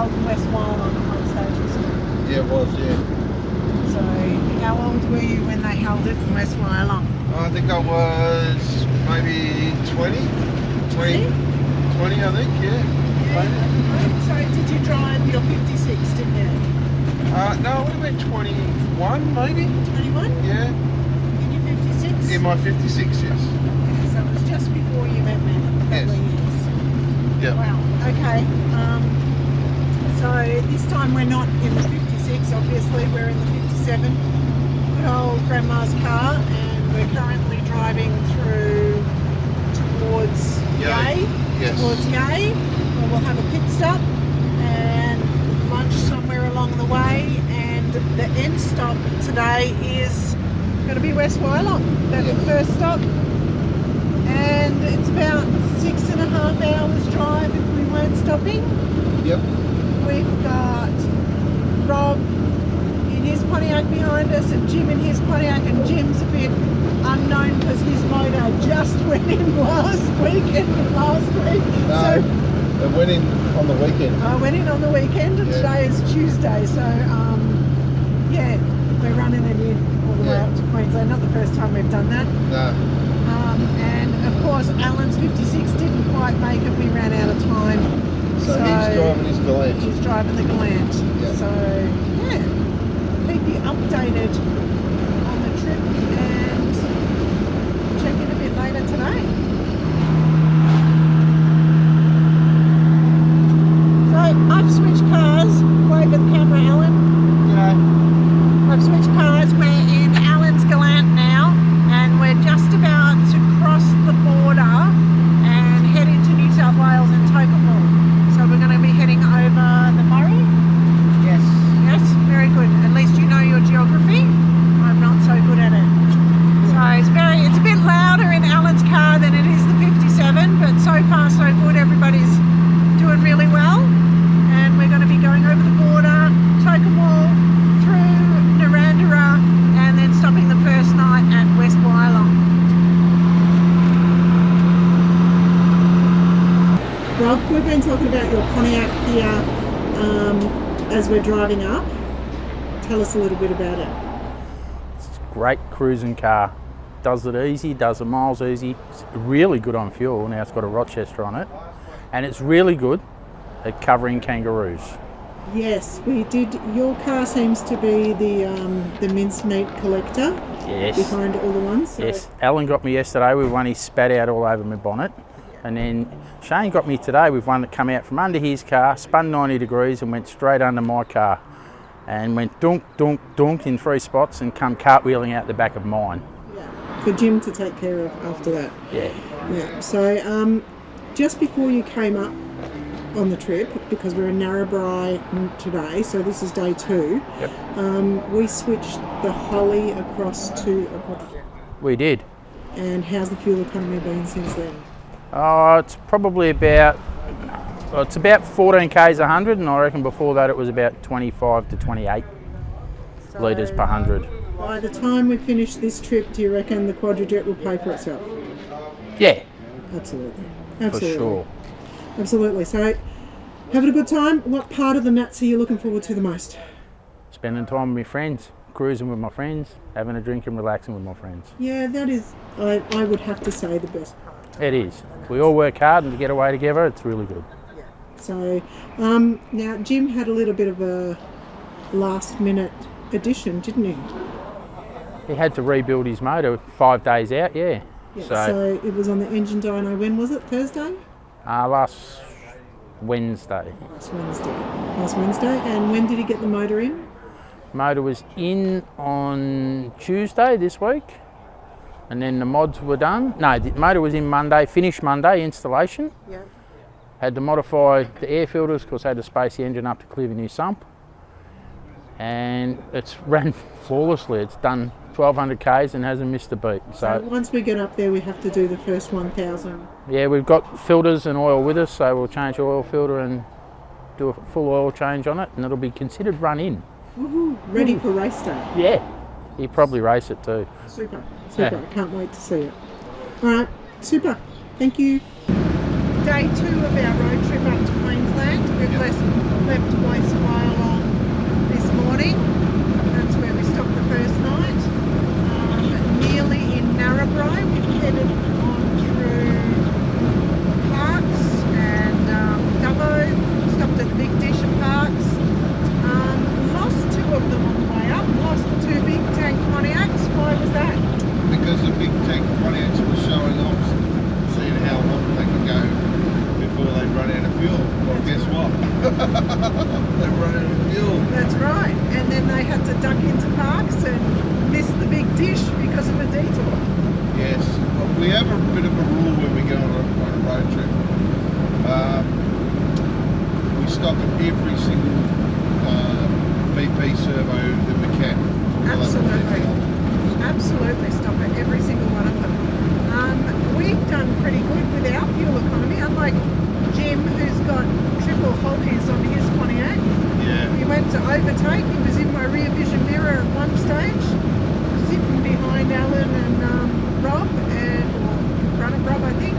held in West Wyalong at one stage, wasn't it? Yeah, it was, yeah. So how old were you when they held it in West Wyalong? I think I was maybe 20, I think, yeah. So did you drive your 56, didn't you? No, I would have been 21 maybe. 21? Yeah. In your 56? In my 56, yes. Okay, so it was just before you met me a couple of years. Yeah. Wow, okay. So this time we're not in the 56, obviously, we're in the 57. Good old grandma's car, and we're currently driving through towards Yea. Yes. Towards Yea, where we'll have a pit stop and lunch somewhere along the way, and the end stop today is going to be West Wyalong. That's the first stop, and it's about 6.5 hours drive if we weren't stopping. Yep. We've got Rob in his Pontiac behind us and Jim in his Pontiac, and Jim's a bit unknown because his motor just went in last week. No, it went in on the weekend. I went in on the weekend, and today is Tuesday, so yeah, we're running it in all the way up to Queensland. Not the first time we've done that. No. And of course Alan's 56 didn't quite make it, we ran out of time. So he's driving his Galant. He's driving the Galant. Yep. So yeah, keep you updated on the trip and check in a bit later today. So I've switched cars. Wave at the camera, Alan. Yeah. I've switched cars. We're in Alan's Galant now, and we're just about to cross the border and head into New South Wales and Tocumwal. So we're going to be heading over the Murray. Yes. Yes, very good. At least you know your geography. I'm not so good at it. So it's a bit louder in Alan's car than it is the 57, but so far so good. Everybody's doing really well, and we're going to be going over the border, Tocumwal, through Narrandera, and then stopping the first night at West Wyalong. Rob, we've been talking about your Pontiac here as we're driving up. Tell us a little bit about it. It's a great cruising car. Does it easy, does the miles easy. It's really good on fuel. Now it's got a Rochester on it. And it's really good at covering kangaroos. Yes, we did. Your car seems to be the mincemeat collector. Yes. Behind all the ones. So. Yes. Alan got me yesterday with one he spat out all over my bonnet. And then Shane got me today with one that came out from under his car, spun 90 degrees and went straight under my car. And went dunk, dunk, dunk in 3 spots and come cartwheeling out the back of mine. Yeah. For Jim to take care of after that. Yeah. Yeah. So just before you came up on the trip, because we're in Narrabri today, so this is day 2, we switched the Holly across to a quadrijet. We did. And how's the fuel economy been since then? It's probably about 14 k's a 100, and I reckon before that it was about 25 to 28 litres per 100. By the time we finish this trip, do you reckon the quadrijet will pay for itself? Yeah. Absolutely. For sure. Absolutely. So, having a good time. What part of the Nats are you looking forward to the most? Spending time with my friends, cruising with my friends, having a drink and relaxing with my friends. Yeah, that is, I would have to say, the best part. It is. We all work hard, and to get away together, it's really good. Yeah. So, now Jim had a little bit of a last-minute addition, didn't he? He had to rebuild his motor 5 days out, yeah. Yeah. So it was on the engine dyno. When was it? Thursday? Last Wednesday. Last Wednesday. And when did he get the motor in? Motor was in on Tuesday this week, and then the mods were done. No, the motor was in Monday, finished Monday, installation. Yeah. Had to modify the air filters because I had to space the engine up to clear the new sump. And it's ran flawlessly. It's done 1,200 k's and hasn't missed a beat. So once we get up there, we have to do the first 1,000. Yeah, we've got filters and oil with us, so we'll change the oil filter and do a full oil change on it, and it'll be considered run in. Woohoo! Ready for race day. Yeah, he'll probably race it too. Super. Yeah. I can't wait to see it. All right, super. Thank you. day 2 of our road trip up to Queensland. We've left Waiswile this morning. That's where we stopped the first night. Nearly in Narrabri, we headed on through Parks and Dubbo. Stopped at the Big Dish of Parks. Lost 2 of them on the way up. Lost the 2 big tank Pontiacs. Why was that? Because the big tank Pontiacs were showing off, seeing how long they can go before they run out of fuel. Well, guess what? They run out of fuel. That's right. And then they had to duck into Parks and miss the Big Dish because of a detour. Yes. We have a bit of a rule when we go on a road trip. We stop at every single BP servo that we can. Absolutely stop at every single one of them. We've done pretty good with our fuel economy, unlike Jim, who's got triple hoggies on his Pontiac. Yeah. He went to overtake. He was in my rear vision mirror at one stage, sitting behind Alan and Rob, or in front of Rob, I think.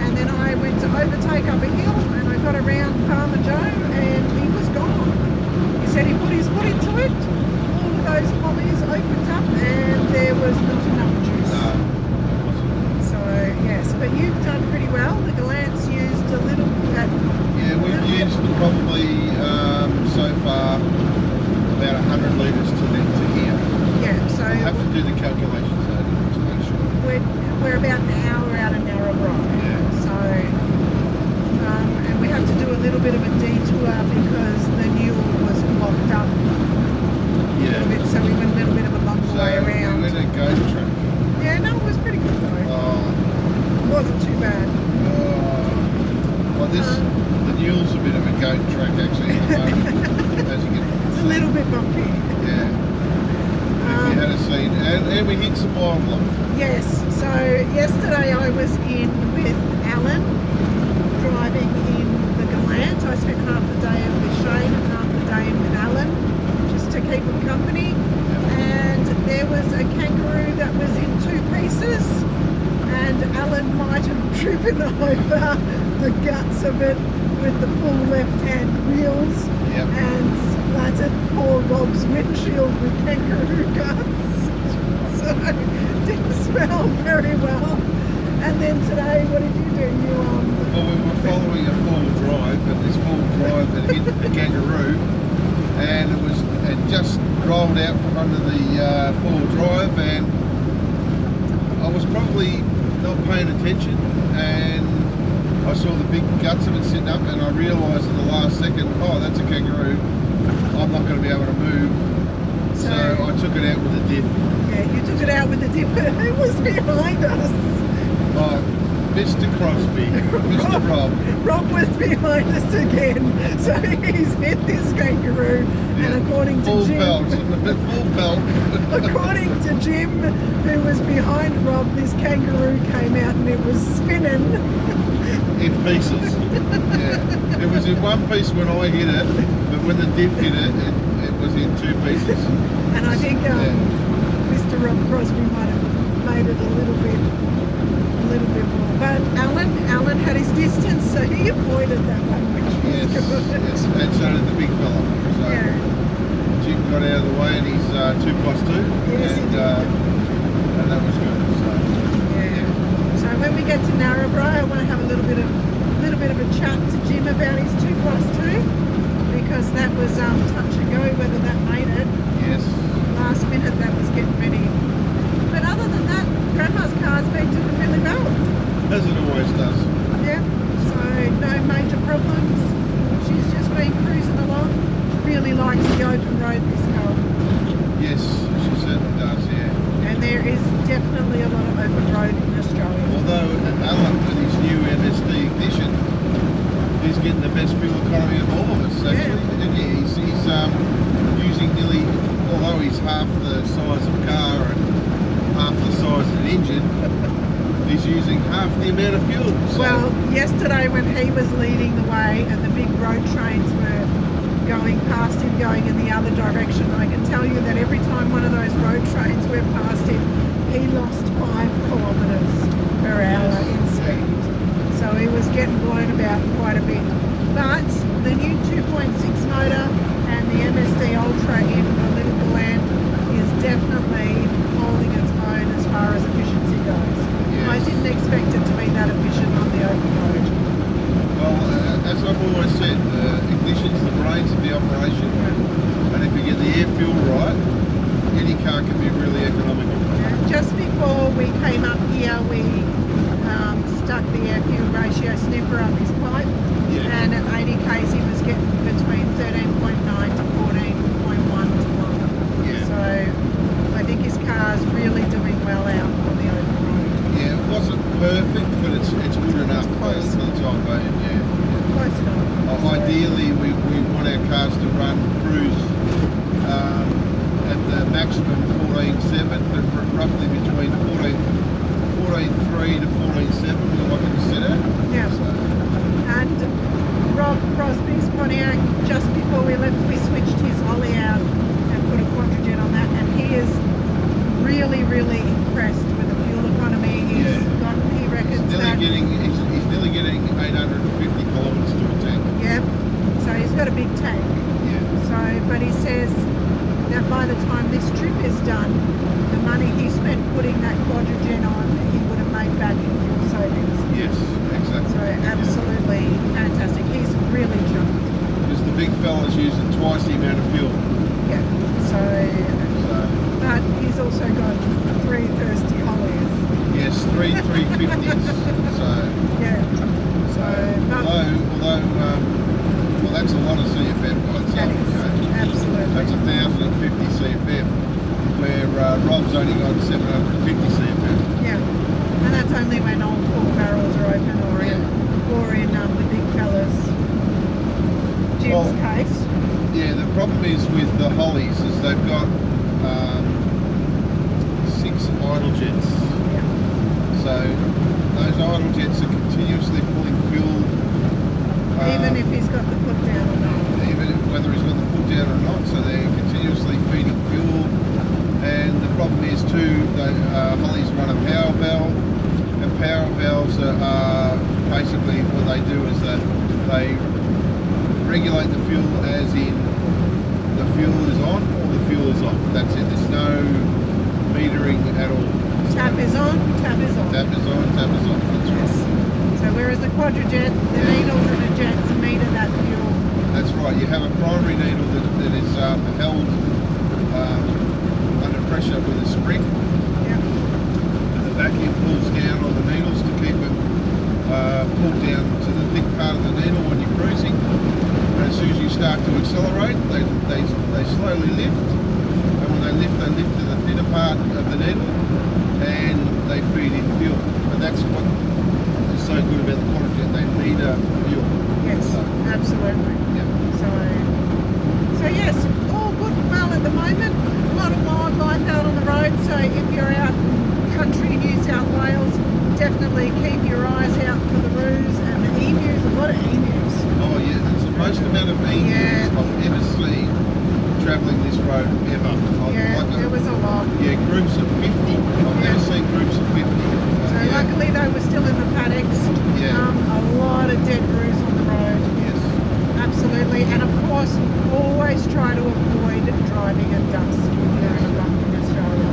And then I went to overtake up a hill, and I got around Farmer Joe, and he was gone. He said he put his foot into it. All of those hobbies opened up, and there was not enough juice. No. So yes, but you've done pretty well. The Galant's used a little bit. Yeah, we've used probably so far about 100 litres to here. Yeah, so I'll have to do the calculations though to make sure. we're about an hour out of Narrabri. Yeah. So and we had to do a little bit of a detour because the Newell was blocked up. Yeah. So we went a little bit of a long way around. We went a goat track. Yeah, no, it was pretty good though. It wasn't too bad. Well, the Newell's a bit of a goat track actually at the moment. As you get It's a little bit bumpy. Yeah. If you had seen, and we hit some wildlife. Yes, so yesterday I was in with Alan, driving in the Galant. I spent half the day with Shane and half the day with Alan, just to keep him company. And there was a kangaroo that was in 2 pieces, and Alan might have driven over the guts of it with the full left-hand wheels and splattered poor Rob's windshield with kangaroo guts. So it didn't smell very well. And then today, what did you do? Well, we were following a full drive, and this full drive had hit the kangaroo, and it just rolled out from under the full drive, and I was probably not paying attention, and I saw the big guts of it sitting up, and I realised in the last second, oh, that's a kangaroo. I'm not going to be able to move. So I took it out with a diff. Yeah, you took it out with a diff. Who was behind us? Oh, Mr. Crosby, Mr. Rob. Rob was behind us again. So he's hit this kangaroo, and according to Jim, full belt. According to Jim, who was behind Rob, this kangaroo came out and it was spinning. In pieces. Yeah. It was in one piece when I hit it, but when the diff hit it, it was in 2 pieces. And I think Mr. Rob Crosby might have made it a little bit more. But Alan had his distance, so he avoided that one, which was good. Yes, and so did the big fella. So Jim got out of the way, and he's 2+2, and that was good. So So when we get to Narrabri, I want to have a little bit of a chat to Jim about his 2+2, because that was touch and go whether that made it. Yes. Last minute that was getting ready. But other than that, Grandma's car's been doing really well. As it always does. Yeah. So no major problems. She's just been cruising along. Really likes the open road, this car. Yes, she certainly does. Yeah. And there is definitely a lot of open road in Australia. Although Alan, with his new MSD ignition, he's getting the best fuel economy of all of us. Actually, he's using nearly, although he's half the size of a car and half the size of an engine, he's using half the amount of fuel. So. Well, yesterday when he was leading the way and the big road trains were going past him, going in the other direction, I can tell you that every time one of those road trains went past him, he lost 5 kilometres per hour in speed. So So he was getting blown about quite a bit. But the new 2.6 motor and the MSD Ultra in the little Galant is definitely holding its own as far as efficiency goes. Yes. I didn't expect it to be that efficient on the open road. Well, as I've always said, ignition's the brains of the operation, and if you get the air fuel right, any car can be really economical. Just before we came up here, we stuck the air fuel ratio sniffer up his pipe, and at 80 k's he was getting between 13.9 to 14.1 to 1. Yeah. So I think his car's really doing well out on the open road. Yeah, it wasn't perfect, but it's good enough for the time being. Yeah. Close enough. Ideally, we want our cars to run cruise at the maximum 14.7, but roughly between 14.3 to 14.7 we like it to sit at. Yeah. So, And Rob Crosby's Pontiac, just before we left, we switched his Ollie out and put a quadrijet on that, and he is really, really impressed with the fuel economy. He reckons he's nearly getting 850 kilometres to a tank. Yep. So he's got a big tank. Yeah. So, but he says that by the time this trip is done, the money he spent putting that quadrijet on, he would have made back in fuel savings. Yes, exactly. So absolutely fantastic. He's really jumped. Because the big fella's using twice the amount of fuel. Yeah. So, but he's also got 3 thirsty Hollies. Yes, 350s. So Yeah. So, but although well, that's a lot of CFM by itself. absolutely. That's 1,050 CFM, where Rob's only got 750 CFM. Yeah. And that's only when all 4 barrels are open, or in the big fellas. Jim's case. Yeah, the problem is with the Hollies is they've got 6 idle jets. Yeah. So those idle jets are continuously pulling fuel. Even if he's got the foot down or not. Even whether he's got the foot down or not, so they're continuously feeding fuel. And the problem is too, the Hollies run a power valve, and power valves are basically what they do is that they regulate the fuel as in the fuel is on or the fuel is off. That's it. There's no metering at all. Tap is on, tap is off. Tap is on, tap is off. That's right. So whereas the quadrijet, the needles and the jets meter that fuel. That's right. You have a primary needle that is held under pressure with a spring. Yep. And the vacuum pulls down on the needles to keep it pulled down to the thick part of the needle when you're cruising. And as soon as you start to accelerate, they slowly lift. And when they lift to the thinner part of the needle, and they feed in fuel. And that's what is so good about the quadrijet. They meter fuel. Yes, absolutely. Yeah. So yes, all good and well at the moment. A lot of wildlife out on the road, so if you're out in country New South Wales, definitely keep your eyes out for the roos and the emus. A lot of emus. Oh yeah, it's the most amount of emus I've ever seen travelling this road ever. There was a lot. Yeah, groups of 50. I've never seen groups of 50. So luckily they were still in the paddocks. Yeah. A lot of dead roos on the road. Yes. Absolutely. And of course, always try to avoid driving at dusk if you're in a bump in Australia.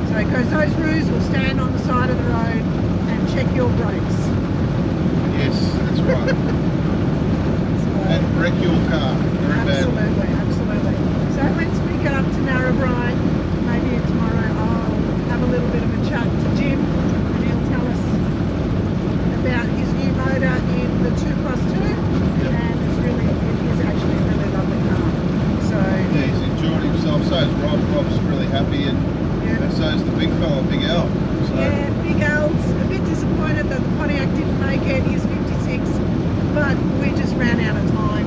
So because those roos will stand on the side of the road and check your brakes. Yes, that's right. And wreck your car very badly. Absolutely. So let's pick it up to Narrabri. Maybe tomorrow I'll have a little bit of a chat to Jim and he'll tell us about his new motor in the 2+2. Yep. And it is actually a really lovely car. So Yeah, he's enjoyed himself. So is Rob. Rob's really happy, and so is the big fella, Big Al. So. yeah, Big Al's a bit disappointed that the Pontiac didn't make it. He's 56, but we just ran out of time.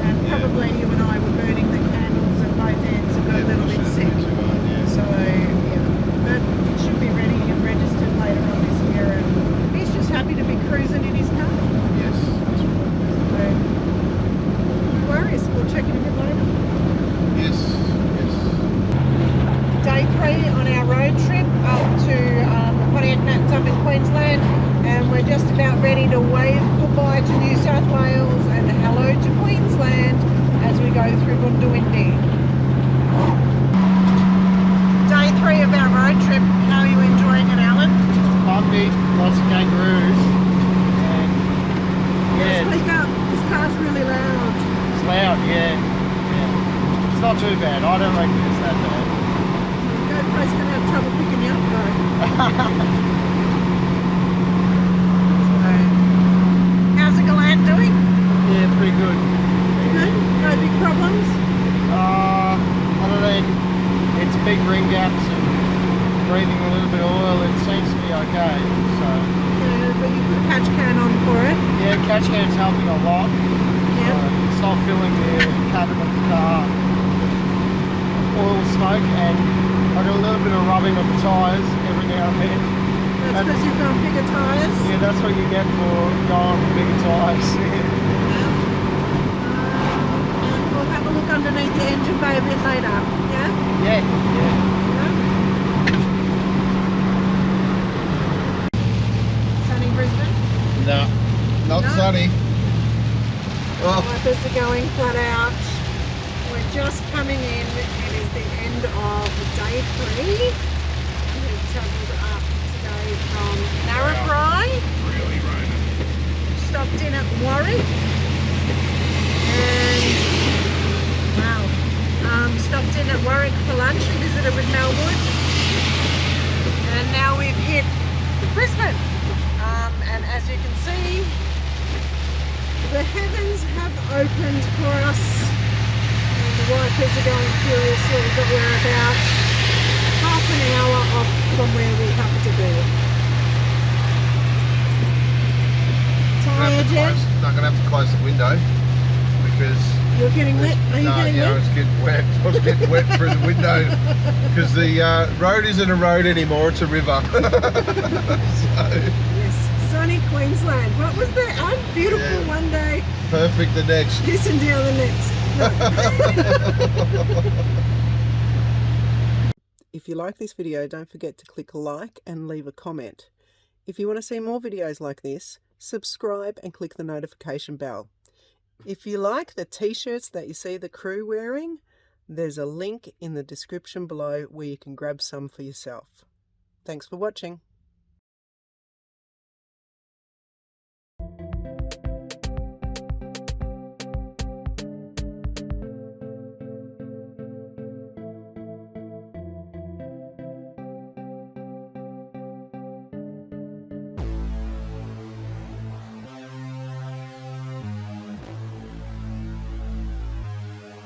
And probably you and I were burning the candles at both ends and got a little bit sick. So but it should be ready and registered later on this year. And he's just happy to be cruising in his car. wave goodbye to New South Wales and hello to Queensland as we go through Bundawindi. Day 3 of our road trip. How are you enjoying it, Alan? Bumpy, lots of kangaroos, and yeah, Speak up. This car's really loud. it's loud, yeah. It's not too bad. I don't reckon it's that bad. GoPro's going to have trouble picking you up though. So, how's the Galant doing? Yeah, pretty good. Good? No big problems? Other than its big ring gaps and breathing a little bit of oil, it seems to be okay. So Yeah, but you put a catch can on for it. yeah, catch can's helping a lot. Yep. It's not filling the cabin of the car oil smoke, and I got a little bit of rubbing of the tyres every now and then. That's because you've got bigger tyres. Yeah, that's what you get for going with bigger tyres. And we'll have a look underneath the engine bay a bit later. Yeah? Yeah, yeah. Sunny Brisbane. No, not No. sunny. Oh, Wipers are going flat out. We're just coming in. It is the end of day 3. We've travelled up today from Narrabri. really raining. Stopped in at Warwick. And wow. Stopped in at Warwick for lunch and visited with Melbourne. And now we've hit Brisbane. And as you can see, the heavens have opened for us. And the wipers are going furiously, but we're about half an hour off from where we have to be. Tired yet? I'm going to have to close the window because... You're getting wet? Are you getting I wet? was getting wet. I was getting wet through the window because the road isn't a road anymore, it's a river. So, Yes, sunny Queensland. What was that? Beautiful Yeah. one day, perfect the next. pissing down the next. If you like this video, don't forget to click like and leave a comment. If you want to see more videos like this, subscribe and click the notification bell. If you like the t-shirts that you see the crew wearing, there's a link in the description below where you can grab some for yourself. Thanks for watching.